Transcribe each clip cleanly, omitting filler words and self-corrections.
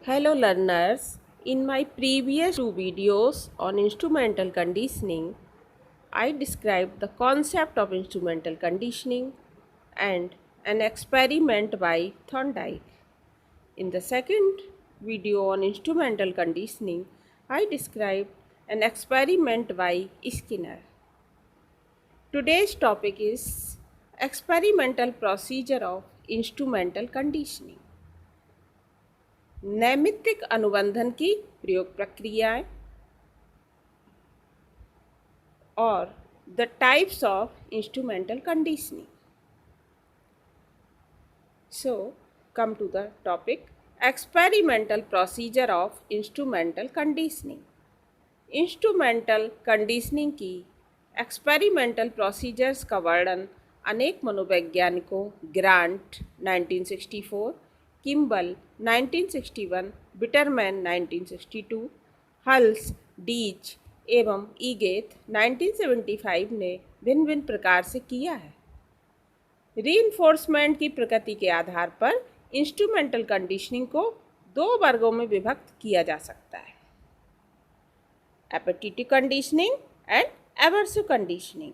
Hello learners, in my previous two videos on instrumental conditioning, I described the concept of instrumental conditioning and an experiment by Thorndike. In the second video on instrumental conditioning, I described an experiment by Skinner. Today's topic is experimental procedure of instrumental conditioning. नैमित्तिक अनुबंधन की प्रयोग प्रक्रियाएं और the types of instrumental conditioning. So come to the topic experimental procedure of instrumental conditioning. Instrumental conditioning की experimental procedures का वर्णन अनेक मनोवैज्ञानिकों Grant 1964, Kimble 1961, Bitterman 1962, Hulse, Deese एवं ईगेथ 1975 ने भिन्न भिन्न प्रकार से किया है. रीइंफोर्समेंट की प्रकृति के आधार पर इंस्ट्रूमेंटल कंडीशनिंग को दो वर्गों में विभक्त किया जा सकता है: appetitive conditioning and aversive conditioning.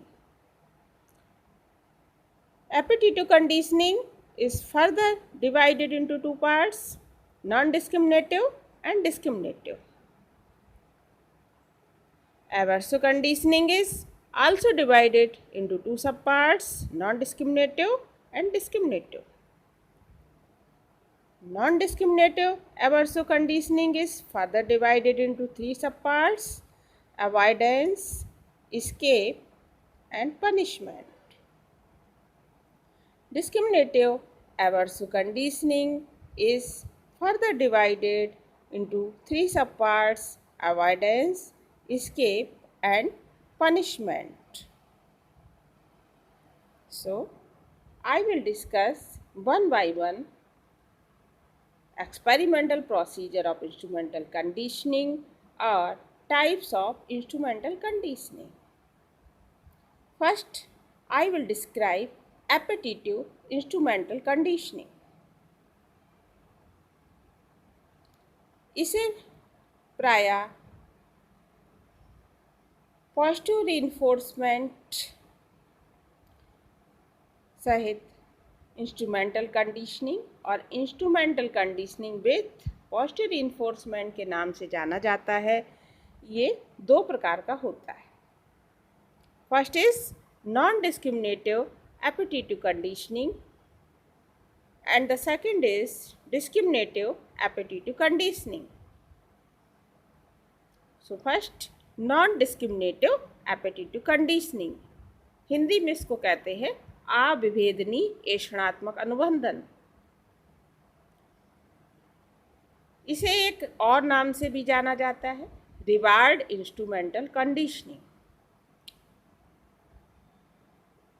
Appetitive conditioning is further divided into two parts: non-discriminative and discriminative. Aversive conditioning is also divided into two subparts: non-discriminative and discriminative. Non-discriminative aversive conditioning is further divided into three subparts: avoidance, escape and punishment. Discriminative aversive conditioning is further divided into three subparts: avoidance, escape and punishment. So, I will discuss one by one experimental procedure of instrumental conditioning or types of instrumental conditioning. First, I will describe appetitive instrumental conditioning. इसे प्रायः positive reinforcement सहित instrumental conditioning और instrumental conditioning with positive reinforcement के नाम से जाना जाता है. ये दो प्रकार का होता है. First is non discriminative appetitive conditioning and the second is discriminative appetitive conditioning. So first non-discriminative appetitive conditioning, Hindi में इसको कहते हैं अविभेदनी ऐषणात्मक अनुबंधन. इसे एक और नाम से भी जाना जाता है रिवार्ड इंस्ट्रूमेंटल कंडीशनिंग.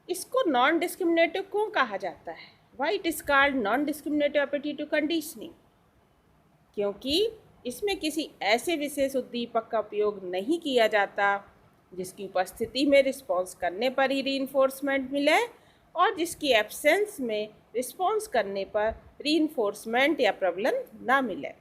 इसको नॉन डिस्क्रिमिनेटिव क्यों कहा जाता है? Why it is called non discriminative appetitive conditioning? क्योंकि इसमें किसी ऐसे विशेष उद्दीपक का उपयोग नहीं किया जाता जिसकी उपस्थिति में रिस्पॉन्स करने पर ही रीइंफोर्समेंट मिले और जिसकी एब्सेंस में रिस्पॉन्स करने पर रीइंफोर्समेंट या प्रबलन ना मिले.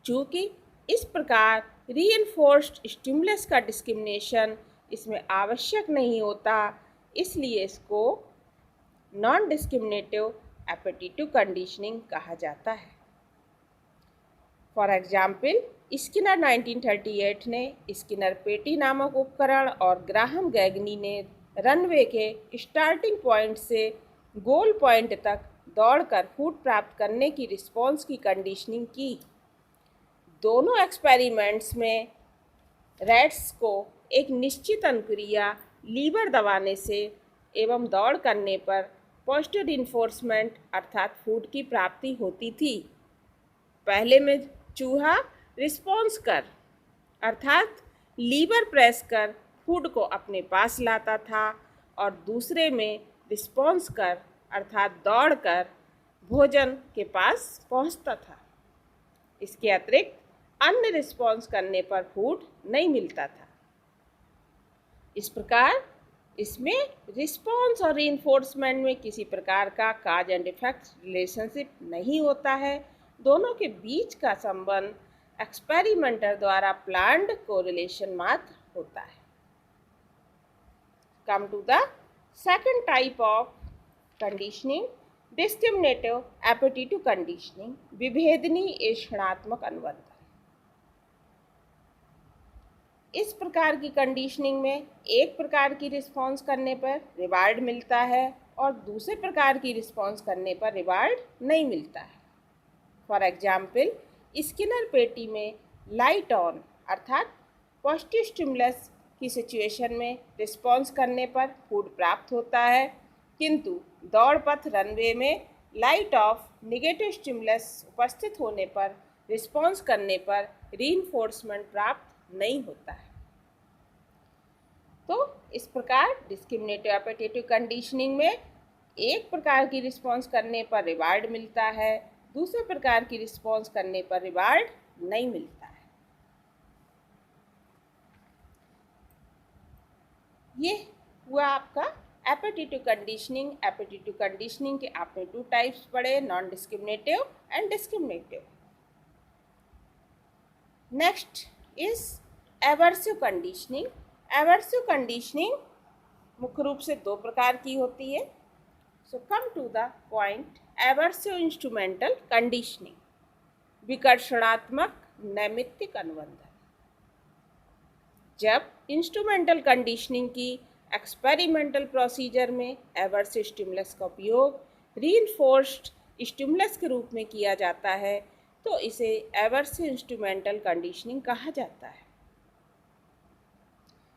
चूँकि इस प्रकार रीइंफोर्स्ड स्टिमुलस का डिस्क्रिमिनेशन इसमें आवश्यक नहीं होता, इसलिए इसको नॉन डिस्क्रिमिनेटिव एपेटिटिव कंडीशनिंग कहा जाता है. फॉर एग्जाम्पल, स्किनर 1938 ने स्किनर पेटी नामक उपकरण और ग्राहम गैगनी ने रनवे के स्टार्टिंग पॉइंट से गोल पॉइंट तक दौड़कर फूड प्राप्त करने की रिस्पॉन्स की कंडीशनिंग की. दोनों एक्सपेरिमेंट्स में रैट्स को एक निश्चित अनुक्रिया लीवर दबाने से एवं दौड़ करने पर पॉजिटिव रीइंफोर्समेंट अर्थात फूड की प्राप्ति होती थी. पहले में चूहा रिस्पॉन्स कर अर्थात लीवर प्रेस कर फूड को अपने पास लाता था और दूसरे में रिस्पॉन्स कर अर्थात दौड़ कर भोजन के पास पहुंचता था. इसके अतिरिक्त अन्य रिस्पॉन्स करने पर फूड नहीं मिलता था. इस प्रकार इसमें रिस्पॉन्स और रीइंफोर्समेंट में किसी प्रकार का काज एंड इफेक्ट रिलेशनशिप नहीं होता है, दोनों के बीच का संबंध एक्सपेरिमेंटर द्वारा प्लान्ड कोरिलेशन मात्र होता है। Come to the second type of conditioning, discriminative appetitive conditioning, विभेदनी ऐषणात्मक अनुबंधन। इस प्रकार की कंडीशनिंग में एक प्रकार की रिस्पॉन्स करने पर रिवार्ड मिलता है और दूसरे प्रकार की रिस्पॉन्स करने पर रिवार्ड नहीं मिलता है। फॉर एग्जाम्पल, स्किनर पेटी में लाइट ऑन अर्थात पॉजिटिव स्टिमुलस की सिचुएशन में रिस्पॉन्स करने पर फूड प्राप्त होता है, किंतु दौड़ पथ रनवे में लाइट ऑफ निगेटिव स्टिमुलस उपस्थित होने पर रिस्पॉन्स करने पर रीइंफोर्समेंट प्राप्त नहीं होता है। तो इस प्रकार डिस्क्रिमिनेटिव एपेटिटिव कंडीशनिंग में एक प्रकार की रिस्पॉन्स करने पर रिवार्ड मिलता है, दूसरे प्रकार की रिस्पॉन्स करने पर रिवार्ड नहीं मिलता है। ये हुआ आपका एपेटिटिव कंडीशनिंग। एपेटिटिव कंडीशनिंग के आपने 2 टाइप्स पढ़े, non discriminative and discriminative. Next is aversive conditioning. Aversive conditioning मुख्य रूप से 2 प्रकार की होती है। So come to the point, aversive instrumental conditioning, विकर्षणात्मक नैमित्तिक अनुबंधन। जब इंस्ट्रूमेंटल कंडीशनिंग की एक्सपेरिमेंटल प्रोसीजर में एवर्सिव स्टिमुलस का उपयोग रीइंफोर्स्ड स्टिमुलस के रूप में किया जाता है तो इसे एवर्सिव इंस्ट्रूमेंटल कंडीशनिंग कहा जाता है।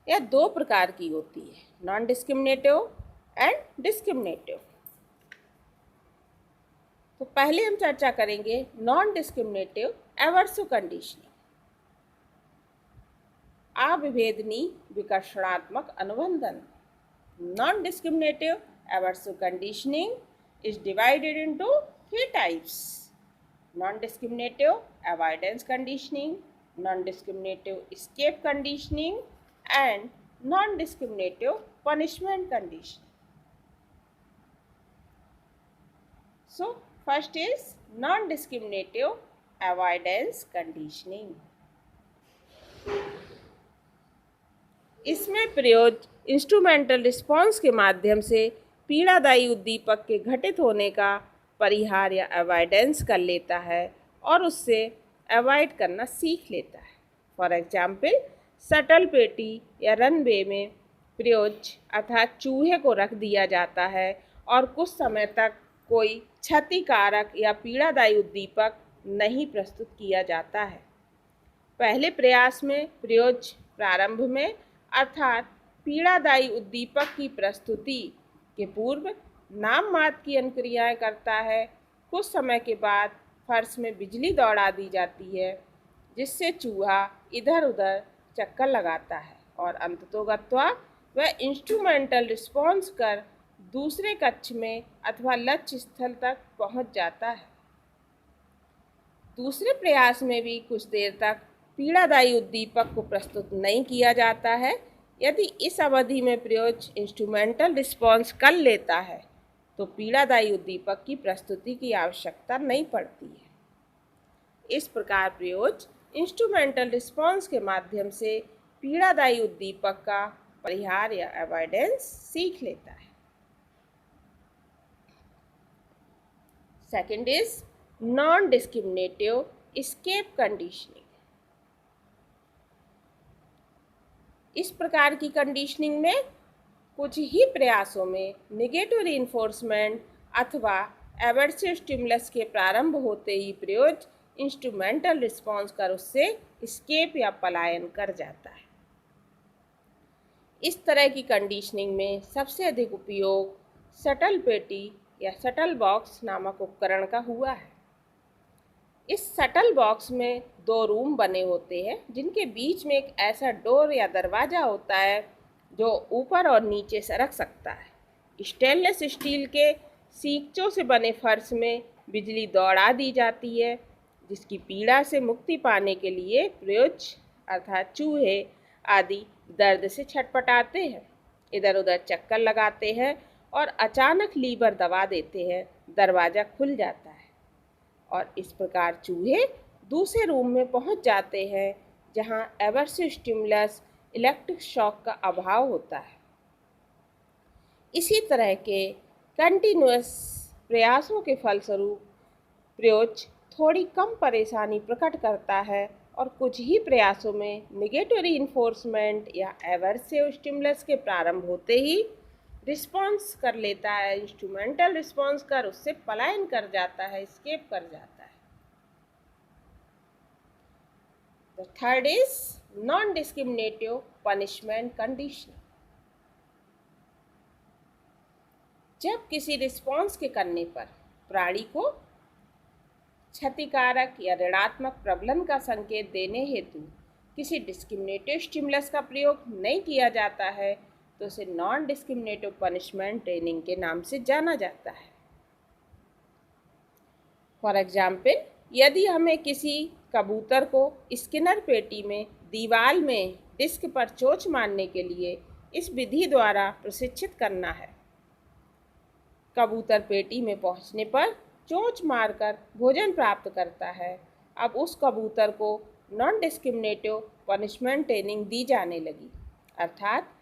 यह 2 प्रकार की होती है, नॉन डिस्क्रिमिनेटिव एंड डिस्क्रिमिनेटिव। तो पहले हम चर्चा करेंगे नॉन डिस्क्रिमिनेटिव एवर्सिव कंडीशनिंग, अविभेदनीय विकर्षणात्मक अनुबंधन। Non discriminative aversive conditioning is divided into 3 types: non discriminative avoidance conditioning, non discriminative escape conditioning and non discriminative punishment conditioning. So first is non-discriminative avoidance conditioning. इसमें प्रयोग instrumental response के माध्यम से पीड़ादायी उद्दीपक के घटित होने का परिहार या अवॉइडेंस कर लेता है और उससे अवॉइड करना सीख लेता है। फॉर एग्जाम्पल, शटल पेटी या रनवे में प्रयोग अर्थात चूहे को रख दिया जाता है और कुछ समय तक कोई क्षतिकारक या पीड़ादायी उद्दीपक नहीं प्रस्तुत किया जाता है। पहले प्रयास में प्रयोग प्रारंभ में अर्थात पीड़ादायी उद्दीपक की प्रस्तुति के पूर्व नाम मात्र की अनुक्रियाएं करता है। कुछ समय के बाद फर्श में बिजली दौड़ा दी जाती है जिससे चूहा इधर उधर चक्कर लगाता है और अंततोगत्वा वह इंस्ट्रूमेंटल रिस्पॉन्स कर दूसरे कक्ष में अथवा लक्ष्य स्थल तक पहुंच जाता है। दूसरे प्रयास में भी कुछ देर तक पीड़ादायी उद्दीपक को प्रस्तुत नहीं किया जाता है। यदि इस अवधि में प्रयोग इंस्ट्रूमेंटल रिस्पॉन्स कर लेता है तो पीड़ादायी उद्दीपक की प्रस्तुति की आवश्यकता नहीं पड़ती है। इस प्रकार प्रयोग इंस्ट्रूमेंटल रिस्पॉन्स के माध्यम से पीड़ादायी उद्दीपक का परिहार या अवॉइडेंस सीख लेता है। Second is non discriminative escape conditioning. इस प्रकार की कंडीशनिंग में कुछ ही प्रयासों में नेगेटिव रीइंफोर्समेंट अथवा एवर्सिव स्टिमुलस के प्रारंभ होते ही प्रयोग इंस्ट्रूमेंटल रिस्पॉन्स कर उससे एस्केप या पलायन कर जाता है। इस तरह की कंडीशनिंग में सबसे अधिक उपयोग शटल पेटी या शटल बॉक्स नामक उपकरण का हुआ है। इस शटल बॉक्स में 2 रूम बने होते हैं जिनके बीच में एक ऐसा डोर या दरवाज़ा होता है जो ऊपर और नीचे सरक सकता है। स्टेनलेस स्टील के सींचों से बने फर्श में बिजली दौड़ा दी जाती है जिसकी पीड़ा से मुक्ति पाने के लिए प्रयोग अर्थात चूहे आदि दर्द से छटपटाते हैं, इधर उधर चक्कर लगाते हैं और अचानक लीवर दबा देते हैं, दरवाज़ा खुल जाता है और इस प्रकार चूहे दूसरे रूम में पहुंच जाते हैं जहां एवर्सिव स्टिमुलस इलेक्ट्रिक शॉक का अभाव होता है। इसी तरह के कंटिन्यूअस प्रयासों के फलस्वरूप प्रयोज थोड़ी कम परेशानी प्रकट करता है और कुछ ही प्रयासों में नेगेटिव रीइंफोर्समेंट या एवर्सिव स्टिमुलस के प्रारंभ होते ही रिस्पॉन्स कर लेता है, इंस्ट्रूमेंटल रिस्पॉन्स कर उससे पलायन कर जाता है, एस्केप कर जाता है। The third is non discriminative punishment conditioning. जब किसी रिस्पॉन्स के करने पर प्राणी को क्षतिकारक या ऋणात्मक प्रबलन का संकेत देने हेतु किसी डिस्क्रिमिनेटिव स्टिमुलस का प्रयोग नहीं किया जाता है तो उसे नॉन डिस्क्रिमिनेटिव पनिशमेंट ट्रेनिंग के नाम से जाना जाता है। फॉर एग्जाम्पल, यदि हमें किसी कबूतर को स्किनर पेटी में दीवार में डिस्क पर चोंच मारने के लिए इस विधि द्वारा प्रशिक्षित करना है। कबूतर पेटी में पहुंचने पर चोंच मारकर भोजन प्राप्त करता है। अब उस कबूतर को नॉन डिस्क्रिमिनेटिव पनिशमेंट ट्रेनिंग दी जाने लगी, अर्थात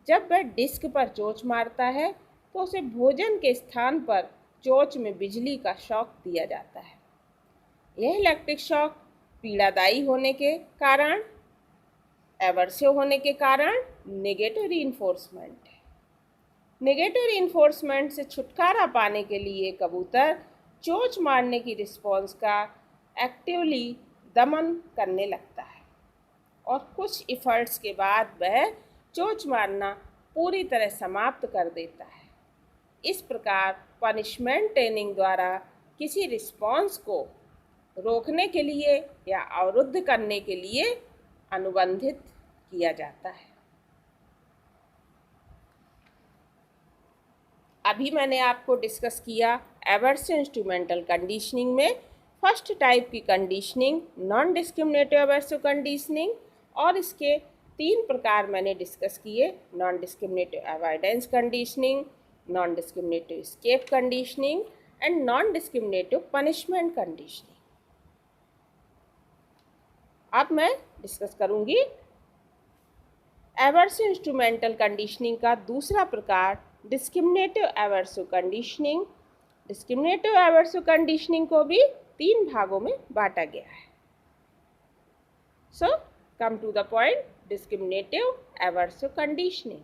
जब वह डिस्क पर चोंच मारता है तो उसे भोजन के स्थान पर चोंच में बिजली का शॉक दिया जाता है। यह इलेक्ट्रिक शॉक पीड़ादायी होने के कारण, एवर्सिव होने के कारण नेगेटिव रीइंफोर्समेंट है। नेगेटिव रीइंफोर्समेंट से छुटकारा पाने के लिए कबूतर चोंच मारने की रिस्पॉन्स का एक्टिवली दमन करने लगता है और कुछ इफर्ट्स के बाद वह चोंच मारना पूरी तरह समाप्त कर देता है। इस प्रकार पनिशमेंट ट्रेनिंग द्वारा किसी रिस्पॉन्स को रोकने के लिए या अवरुद्ध करने के लिए अनुबंधित किया जाता है। अभी मैंने आपको डिस्कस किया एवर्सिव इंस्ट्रूमेंटल कंडीशनिंग में फर्स्ट टाइप की conditioning non discriminative aversive conditioning, और इसके 3 प्रकार मैंने डिस्कस किए, non discriminative avoidance conditioning, non discriminative escape conditioning and non discriminative punishment conditioning. अब मैं डिस्कस करूंगी एवर्सिव इंस्ट्रूमेंटल कंडीशनिंग का दूसरा प्रकार discriminative aversive conditioning. Discriminative aversive conditioning को भी 3 भागों में बांटा गया है। So come to the point, discriminative aversive conditioning.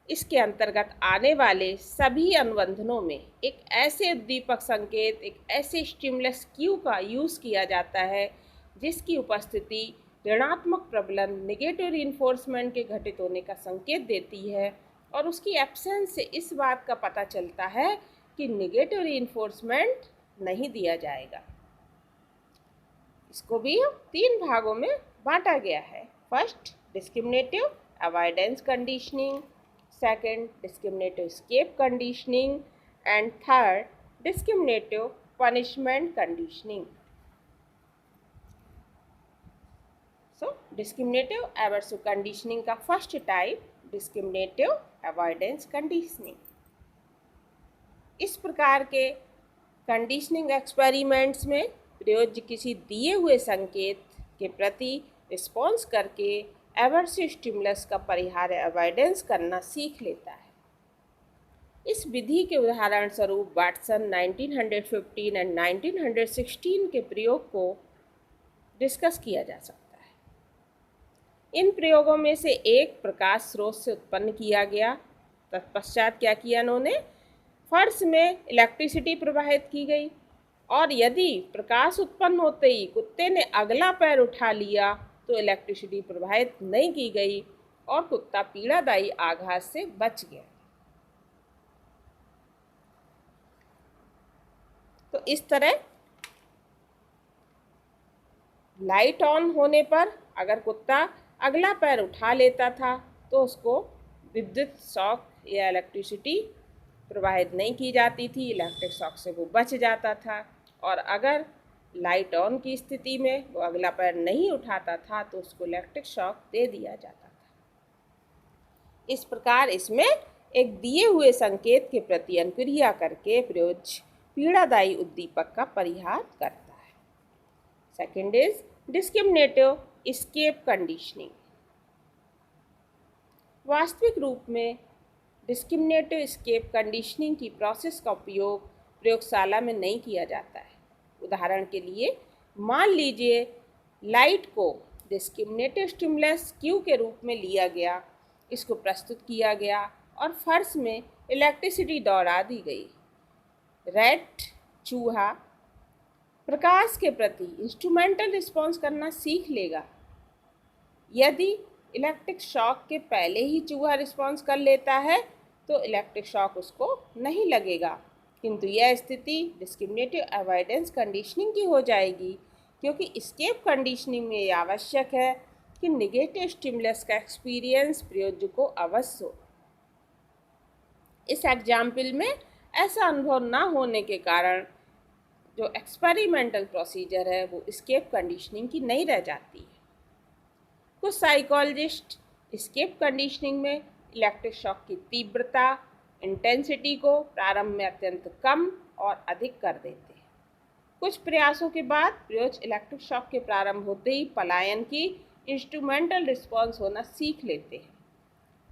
इसके अंतर्गत आने वाले सभी अनुबंधनों में एक ऐसे उद्दीपक संकेत, एक ऐसे स्टिमुलस क्यू का यूज़ किया जाता है जिसकी उपस्थिति ऋणात्मक प्रबलन नेगेटिव रीइंफोर्समेंट के घटित होने का संकेत देती है, और उसकी एब्सेंस से इस बात का पता चलता है कि नेगेटिव रीइंफोर्समेंट नहीं दिया जाएगा। इसको भी 3 भागों में बांटा गया है। First, discriminative avoidance conditioning, second, discriminative escape conditioning and third, discriminative punishment conditioning. So discriminative aversive conditioning का first type discriminative avoidance conditioning. इस प्रकार के कंडीशनिंग एक्सपेरिमेंट्स में प्रयोज्य किसी दिए हुए संकेत के प्रति रिस्पॉन्स करके एवर्सिव स्टिमुलस का परिहार्य अवॉइडेंस करना सीख लेता है। इस विधि के उदाहरण स्वरूप वाटसन 1915 एंड 1916 के प्रयोग को डिस्कस किया जा सकता है। इन प्रयोगों में से एक प्रकाश स्रोत से उत्पन्न किया गया। तत्पश्चात क्या किया उन्होंने, फर्श में इलेक्ट्रिसिटी प्रवाहित की गई और यदि प्रकाश उत्पन्न होते ही कुत्ते ने अगला पैर उठा लिया तो इलेक्ट्रिसिटी प्रवाहित नहीं की गई और कुत्ता पीड़ादायी आघात से बच गया। तो इस तरह लाइट ऑन होने पर अगर कुत्ता अगला पैर उठा लेता था तो उसको विद्युत शॉक या इलेक्ट्रिसिटी प्रवाहित नहीं की जाती थी, इलेक्ट्रिक शॉक से वो बच जाता था। और अगर लाइट ऑन की स्थिति में वो अगला पैर नहीं उठाता था तो उसको इलेक्ट्रिक शॉक दे दिया जाता था। इस प्रकार इसमें एक दिए हुए संकेत के प्रति अनुक्रिया करके प्रयोज्य पीड़ादायी उद्दीपक का परिहार करता है। Second is discriminative escape conditioning. वास्तविक रूप में डिस्क्रिमिनेटिव एस्केप कंडीशनिंग की प्रोसेस का उपयोग प्रयोगशाला में नहीं किया जाता है। उदाहरण के लिए मान लीजिए लाइट को डिस्क्रिमिनेटिव स्टिमुलस क्यू के रूप में लिया गया, इसको प्रस्तुत किया गया और फर्श में इलेक्ट्रिसिटी दौड़ा दी गई। रैट चूहा प्रकाश के प्रति इंस्ट्रूमेंटल रिस्पॉन्स करना सीख लेगा। यदि इलेक्ट्रिक शॉक के पहले ही चूहा रिस्पॉन्स कर लेता है तो इलेक्ट्रिक शॉक उसको नहीं लगेगा, किंतु यह स्थिति डिस्क्रिमिनेटिव अवॉइडेंस कंडीशनिंग की हो जाएगी, क्योंकि एस्केप कंडीशनिंग में यह आवश्यक है कि नेगेटिव स्टिमुलस का एक्सपीरियंस प्रयोज्य को अवश्य हो। इस एग्जाम्पल में ऐसा अनुभव न होने के कारण जो एक्सपेरिमेंटल प्रोसीजर है वो एस्केप कंडीशनिंग की नहीं रह जाती है। कुछ साइकोलॉजिस्ट एस्केप कंडीशनिंग में इलेक्ट्रिक शॉक की तीव्रता इंटेंसिटी को प्रारंभ में अत्यंत कम और अधिक कर देते हैं। कुछ प्रयासों के बाद प्रयोज्य इलेक्ट्रिक शॉक के प्रारंभ होते ही पलायन की इंस्ट्रूमेंटल रिस्पॉन्स होना सीख लेते हैं।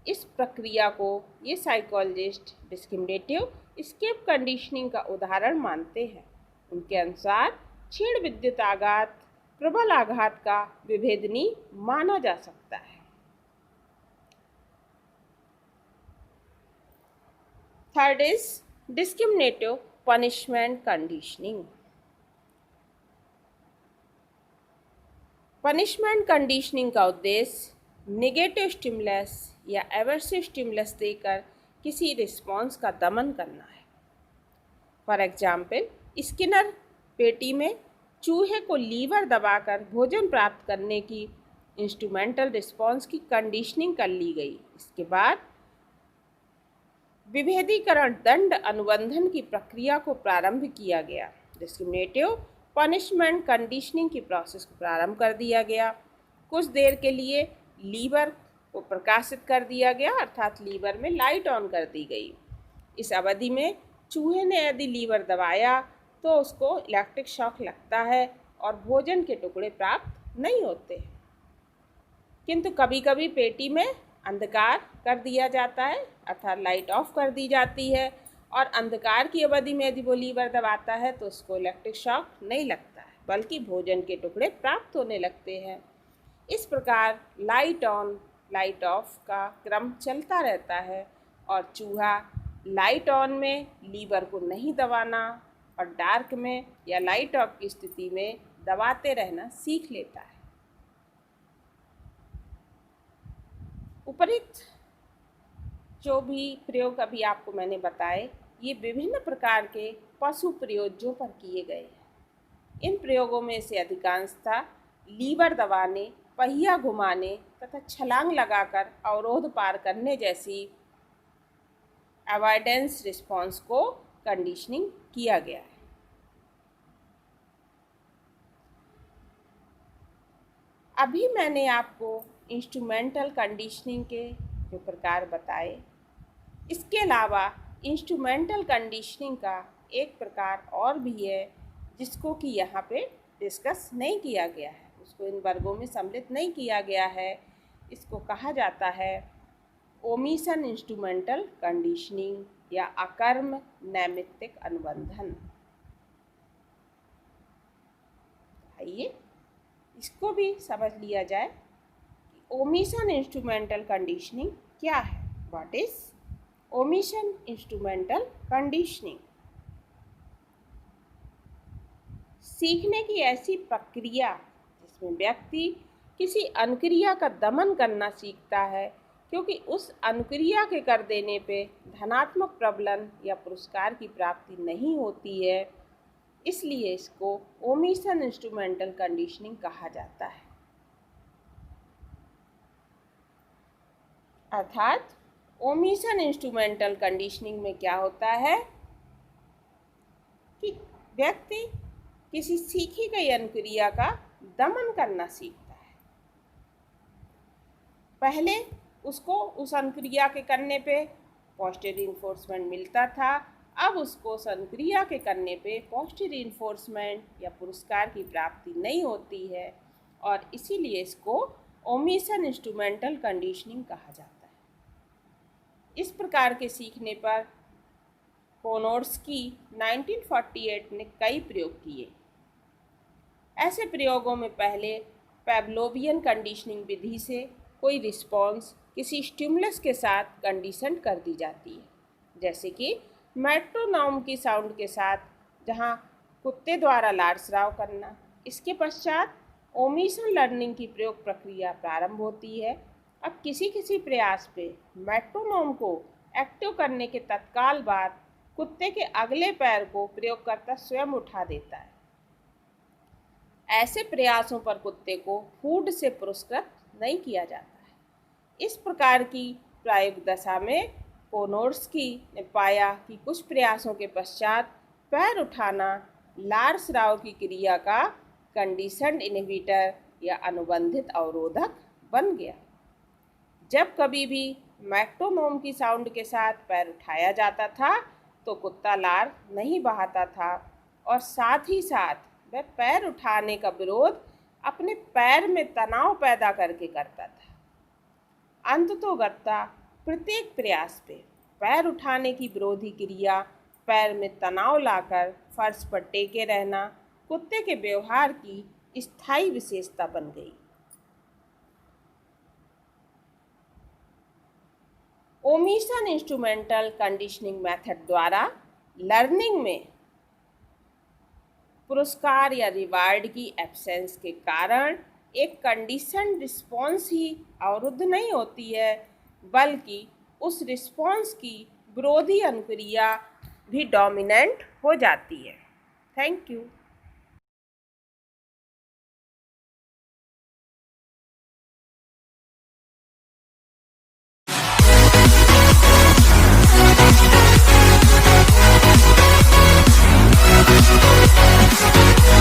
इस प्रक्रिया को ये साइकोलॉजिस्ट डिस्क्रिमिनेटिव एस्केप कंडीशनिंग का उदाहरण मानते हैं। उनके अनुसार क्षीण विद्युत आघात प्रबल आघात का विभेदनीय माना जा सकता है। Third is discriminative punishment conditioning. Punishment conditioning का उद्देश्य नेगेटिव स्टिमुलस या एवर्सिव स्टिमुलस देकर किसी रिस्पॉन्स का दमन करना है। फॉर एग्जाम्पल स्किनर पेटी में चूहे को लीवर दबाकर भोजन प्राप्त करने की इंस्ट्रूमेंटल रिस्पॉन्स की कंडीशनिंग कर ली गई। इसके बाद विभेदीकरण दंड अनुबंधन की प्रक्रिया को प्रारंभ किया गया। डिस्क्रिमिनेटिव पनिशमेंट कंडीशनिंग की प्रोसेस को प्रारंभ कर दिया गया। कुछ देर के लिए लीवर को प्रकाशित कर दिया गया, अर्थात लीवर में लाइट ऑन कर दी गई। इस अवधि में चूहे ने यदि लीवर दबाया तो उसको इलेक्ट्रिक शॉक लगता है और भोजन के टुकड़े प्राप्त नहीं होते। किंतु कभी कभी पेटी में अंधकार कर दिया जाता है, अर्थात लाइट ऑफ कर दी जाती है और अंधकार की अवधि में यदि वो लीवर दबाता है तो उसको इलेक्ट्रिक शॉक नहीं लगता है, बल्कि भोजन के टुकड़े प्राप्त होने लगते हैं। इस प्रकार लाइट ऑन लाइट ऑफ का क्रम चलता रहता है और चूहा लाइट ऑन में लीवर को नहीं दबाना और डार्क में या लाइट ऑफ की स्थिति में दबाते रहना सीख लेता है। उपरोक्त जो भी प्रयोग अभी आपको मैंने बताए ये विभिन्न प्रकार के पशु प्रयोज्यों पर किए गए हैं। इन प्रयोगों में से अधिकांशतः लीवर दबाने, पहिया घुमाने तथा छलांग लगाकर अवरोध पार करने जैसी अवॉइडेंस रिस्पॉन्स को कंडीशनिंग किया गया है। अभी मैंने आपको इंस्ट्रूमेंटल कंडीशनिंग के जो प्रकार बताए, इसके अलावा इंस्ट्रूमेंटल कंडीशनिंग का एक प्रकार और भी है जिसको कि यहाँ पे डिस्कस नहीं किया गया है, उसको इन वर्गों में सम्मिलित नहीं किया गया है। इसको कहा जाता है ओमिशन इंस्ट्रूमेंटल कंडीशनिंग या अकर्म नैमित्तिक अनुबंधन। आइए इसको भी समझ लिया जाए कि ओमिशन इंस्ट्रूमेंटल कंडीशनिंग क्या है। What is omission instrumental conditioning? सीखने की ऐसी प्रक्रिया जिसमें व्यक्ति किसी अनुक्रिया का दमन करना सीखता है, क्योंकि उस अनुक्रिया के कर देने पे धनात्मक प्रबलन या पुरस्कार की प्राप्ति नहीं होती है, इसलिए इसको ओमिशन इंस्ट्रूमेंटल कंडीशनिंग कहा जाता है। अर्थात ओमिशन इंस्ट्रूमेंटल कंडीशनिंग में क्या होता है कि व्यक्ति किसी सीखी गई अनुक्रिया का दमन करना सीखता है। पहले उसको उस अनुक्रिया के करने पे पॉजिटिव रिइंफोर्समेंट मिलता था अब उसको संक्रिया के करने पे पॉजिटिव रीइंफोर्समेंट या पुरस्कार की प्राप्ति नहीं होती है और इसीलिए इसको ओमिशन इंस्ट्रूमेंटल कंडीशनिंग कहा जाता है। इस प्रकार के सीखने पर कोनोर्स्की 1948 ने कई प्रयोग किए। ऐसे प्रयोगों में पहले पेवलोवियन कंडीशनिंग विधि से कोई रिस्पॉन्स किसी स्टिमुलस के साथ कंडीशन कर दी जाती है, जैसे कि मेट्रोनोम की साउंड के साथ, जहां कुत्ते द्वारा लार स्राव करना। इसके पश्चात ओमिशन लर्निंग की प्रयोग प्रक्रिया प्रारंभ होती है। अब किसी किसी प्रयास पे मेट्रोनोम को एक्टिव करने के तत्काल बाद कुत्ते के अगले पैर को प्रयोगकर्ता स्वयं उठा देता है। ऐसे प्रयासों पर कुत्ते को फूड से पुरस्कृत नहीं किया जाता है। इस प्रकार की प्रायोगिक दशा में कोनोर्स्की ने पाया कि कुछ प्रयासों के पश्चात पैर उठाना लार स्राव की क्रिया का कंडीशनड इनहिबिटर या अनुबंधित अवरोधक बन गया। जब कभी भी मेट्रोनोम की साउंड के साथ पैर उठाया जाता था तो कुत्ता लार नहीं बहाता था और साथ ही साथ वह पैर उठाने का विरोध अपने पैर में तनाव पैदा करके करता था। अंततोगत्वा प्रत्येक प्रयास पे पैर उठाने की विरोधी क्रिया पैर में तनाव लाकर फर्श पर टेके रहना कुत्ते के व्यवहार की स्थायी विशेषता बन गई। ओमिशन इंस्ट्रूमेंटल कंडीशनिंग मेथड द्वारा लर्निंग में पुरस्कार या रिवार्ड की एब्सेंस के कारण एक कंडीशन रिस्पॉन्स ही अवरुद्ध नहीं होती है, बल्कि उस रिस्पॉन्स की विरोधी अनुक्रिया भी डोमिनेंट हो जाती है। Thank you.